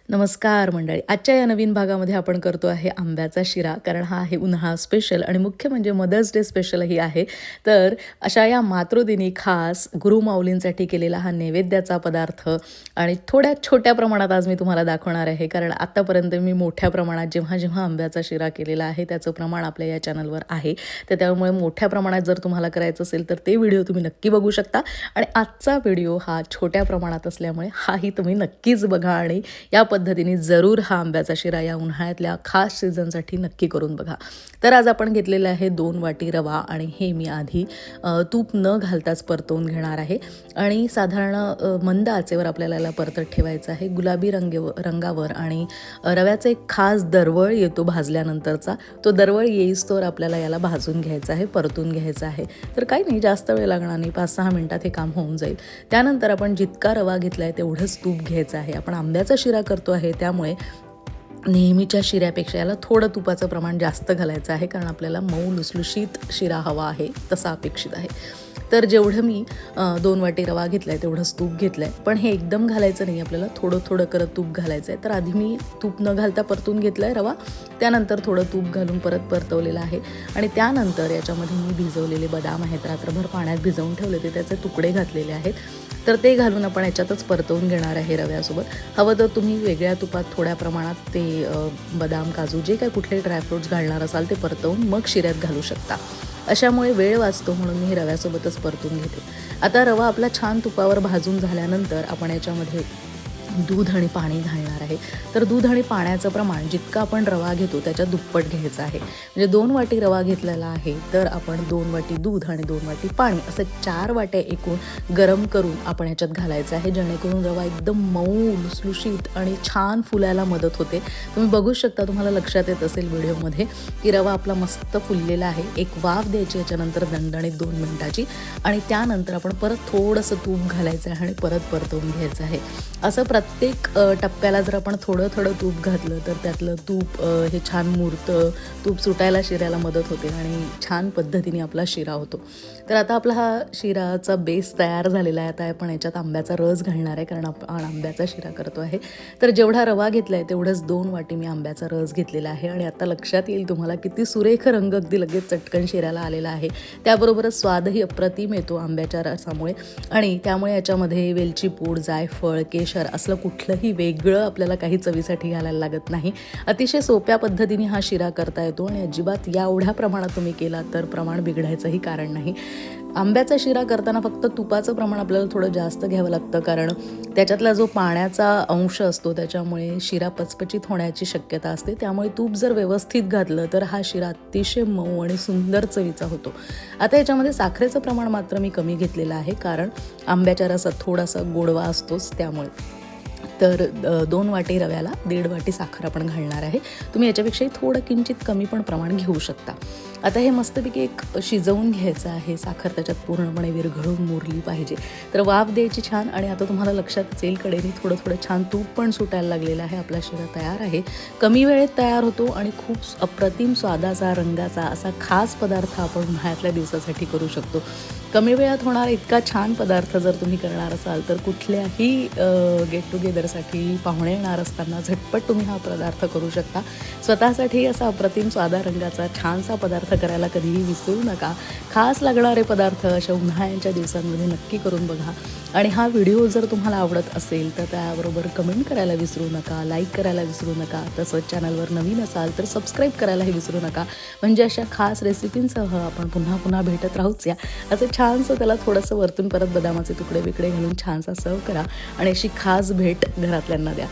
नमस्कार मंडळी. आजच्या या नवीन भागामध्ये आपण करतो आहे आंब्याचा शिरा, कारण हा आहे उन्हाळा स्पेशल आणि मुख्य म्हणजे मदर्स डे स्पेशलही आहे. तर अशा या मातृदिनी खास गुरुमाऊलींसाठी केलेला हा नैवेद्याचा पदार्थ आणि थोड्या छोट्या प्रमाणात आज मी तुम्हाला दाखवणार आहे, कारण आत्तापर्यंत मी मोठ्या प्रमाणात जेव्हा जेव्हा आंब्याचा शिरा केलेला आहे त्याचं प्रमाण आपल्या या चॅनलवर आहे. तर त्यामुळे मोठ्या प्रमाणात जर तुम्हाला करायचं असेल तर ते व्हिडिओ तुम्ही नक्की बघू शकता. आणि आजचा व्हिडिओ हा छोट्या प्रमाणात असल्यामुळे हाही तुम्ही नक्कीच बघा आणि या पद्धतीने जरूर हा आंब्याचा शिरा या उन्हाळ्यातल्या खास सीझनसाठी नक्की करून बघा. तर आज आपण घेतलेलं आहे 2 वाटी रवा आणि हे मी आधी तूप न घालताच परतवून घेणार आहे. आणि साधारण मंद आचेवर आपल्याला याला परतत ठेवायचं आहे. गुलाबी रंगावर आणि रव्याचा एक खास दरवळ येतो भाजल्यानंतरचा, तो दरवळ येईस्तोवर आपल्याला याला भाजून घ्यायचा आहे, परतून घ्यायचा आहे. तर काही नाही, जास्त वेळ लागणार नाही, 5-6 मिनिटात हे काम होऊन जाईल. त्यानंतर आपण जितका रवा घेतला आहे तेवढंच तूप घ्यायचं आहे. आपण आंब्याचा शिरा करतो आहे त्यामुळे नेहमीच्या शिऱ्यापेक्षा याला थोडं तुपाचं प्रमाण जास्त घालायचं आहे, कारण आपल्याला मऊ लुसलुशीत शिरा हवा आहे तसा अपेक्षित आहे. तर जेवढं मी 2 वाटी रवा घेतला आहे तेवढंच तूप घेतलं आहे, पण हे एकदम घालायचं नाही, आपल्याला थोडं थोडं करत तूप घालायचं आहे. तर आधी मी तूप न घालता परतून घेतलं आहे रवा, त्यानंतर थोडं तूप घालून परत परतवलेलं आहे. आणि त्यानंतर याच्यामध्ये मी भिजवलेले बदाम आहेत, रात्रभर पाण्यात भिजवून ठेवले, ते त्याचे तुकडे घातलेले आहेत. तर ते घालून आपण याच्यातच परतवून घेणार आहे रव्यासोबत. हवं तर तुम्ही वेगळ्या तुपात थोड्या प्रमाणात ते बदाम, काजू जे काय कुठले ड्रायफ्रूट्स घालणार असाल ते परतवून मग शिऱ्यात घालू शकता. अशामुळे वेळ वाचतो म्हणून मी हे रव्यासोबतच परतून घेते. आता रवा आपला छान तुपावर भाजून झाल्यानंतर आपण याच्यामध्ये दूध आणि पाणी घालणार आहे. तर दूध आणि पाण्याचं प्रमाण जितकं आपण रवा घेतो त्याच्या दुप्पट घ्यायचं आहे. म्हणजे 2 वाटी रवा घेतलेला आहे तर आपण 2 वाटी दूध आणि 2 वाटी पाणी असं 4 वाट्या एकूण गरम करून आपण ह्याच्यात घालायचं आहे, जेणेकरून रवा एकदम मऊ लुसलुशीत आणि छान फुलायला मदत होते. तुम्ही बघू शकता, तुम्हाला लक्षात येत असेल व्हिडिओमध्ये की रवा आपला मस्त फुललेला आहे. एक वाफ द्यायची याच्यानंतर दणदणीत 2 मिनिटाची, आणि त्यानंतर आपण परत थोडंसं तूप घालायचं आहे आणि परत परतवून घ्यायचं आहे. असं प्रत्येक टप्प्याला जर आपण थोडं थोडं तूप घातलं तर त्यातलं तूप हे छान मुरतं, तूप सुटायला शिऱ्याला मदत होते आणि छान पद्धतीने आपला शिरा होतो. तर आता आपला हा शिराचा बेस तयार झालेला आहे. आता आपण याच्यात आंब्याचा रस घालणार आहे, कारण आपण आंब्याचा शिरा करतो आहे. तर जेवढा रवा घेतला आहे तेवढंच 2 वाटी मी आंब्याचा रस घेतलेला आहे. आणि आता लक्षात येईल तुम्हाला किती सुरेख रंग अगदी लगेच चटकन शिऱ्याला आलेला आहे. त्याबरोबरच स्वादही अप्रतिम येतो आंब्याच्या रसामुळे. आणि त्यामुळे याच्यामध्ये वेलची पूड, जायफळ, केशर असलं कुठलंही वेगळं आपल्याला काही चवीसाठी घालायला लागत नाही. अतिशय सोप्या पद्धतीने हा शिरा करता येतो आणि अजिबात एवढ्या प्रमाणात तुम्ही केला तर प्रमाण बिघडायचंही कारण नाही. आंब्याचा शिरा करताना फक्त तुपाचं प्रमाण आपल्याला थोडं जास्त घ्यावं लागतं, कारण त्याच्यातला जो पाण्याचा अंश असतो त्याच्यामुळे शिरा पचपचित होण्याची शक्यता असते. त्यामुळे तूप जर व्यवस्थित घातलं तर हा शिरा अतिशय मऊ आणि सुंदर चवीचा होतो. आता याच्यामध्ये साखरेचं प्रमाण मात्र मी कमी घेतलेलं आहे, कारण आंब्याच्या रसात थोडासा गोडवा असतोच त्यामुळे. तर 2 वाटी रव्याला 1.5 वाटी साखर आपण घालणार आहे. तुम्ही याच्यापेक्षाही थोडं किंचित कमी पण प्रमाण घेऊ शकता. आता हे मस्तपैकी एक शिजवून घ्यायचं आहे. साखर त्याच्यात पूर्णपणे विरघळून मुरली पाहिजे. तर वाफ द्यायची छान. आणि आता तुम्हाला लक्षात येईल कडेने थोडं थोडं छान तूप पण सुटायला लागलेलं आहे. आपला शिरा तयार आहे. कमी वेळेत तयार होतो आणि खूप अप्रतिम स्वादाचा, रंगाचा असा खास पदार्थ आपण उन्हाळ्यातल्या दिवसासाठी करू शकतो. कमी वेळात होणारा इतका छान पदार्थ जर तुम्ही करणार असाल तर कुठल्याही गेट टुगेदरसाठी पाहुणे येणार असताना झटपट तुम्ही हा पदार्थ करू शकता. स्वतःसाठी असा अप्रतिम स्वादा रंगाचा छानसा पदार्थ करायला कधीही विसरू नका. खास लागणारे पदार्थ अशा उन्हाळ्याच्या दिवसांमध्ये नक्की करून बघा. आणि हा व्हिडिओ जर तुम्हाला आवडत असेल तर त्याबरोबर कमेंट करायला विसरू नका, लाईक करायला विसरू नका. तसंच चॅनलवर नवीन असाल तर सबस्क्राईब करायलाही विसरू नका, म्हणजे अशा खास रेसिपींसह आपण पुन्हा पुन्हा भेटत राहूच. या असं छानसं त्याला थोडंसं वरतून परत बदामाचे तुकडे बिकडे घालून छानसा सर्व करा आणि अशी खास भेट घरातल्यांना द्या.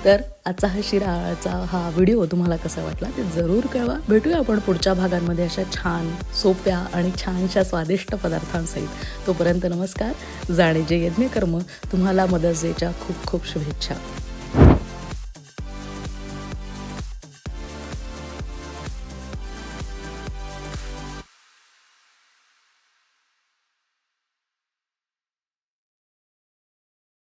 तर आजचा हा शिराचा हा व्हिडिओ तुम्हाला कसा वाटला ते जरूर कळवा. भेटूया आपण पुढच्या भागांमध्ये अशा छान, सोप्या आणि छानशा स्वादिष्ट पदार्थांसहित. तोपर्यंत नमस्कार. जाणे जे यज्ञकर्म. तुम्हाला मदर्स डेच्या खूप खूप शुभेच्छा.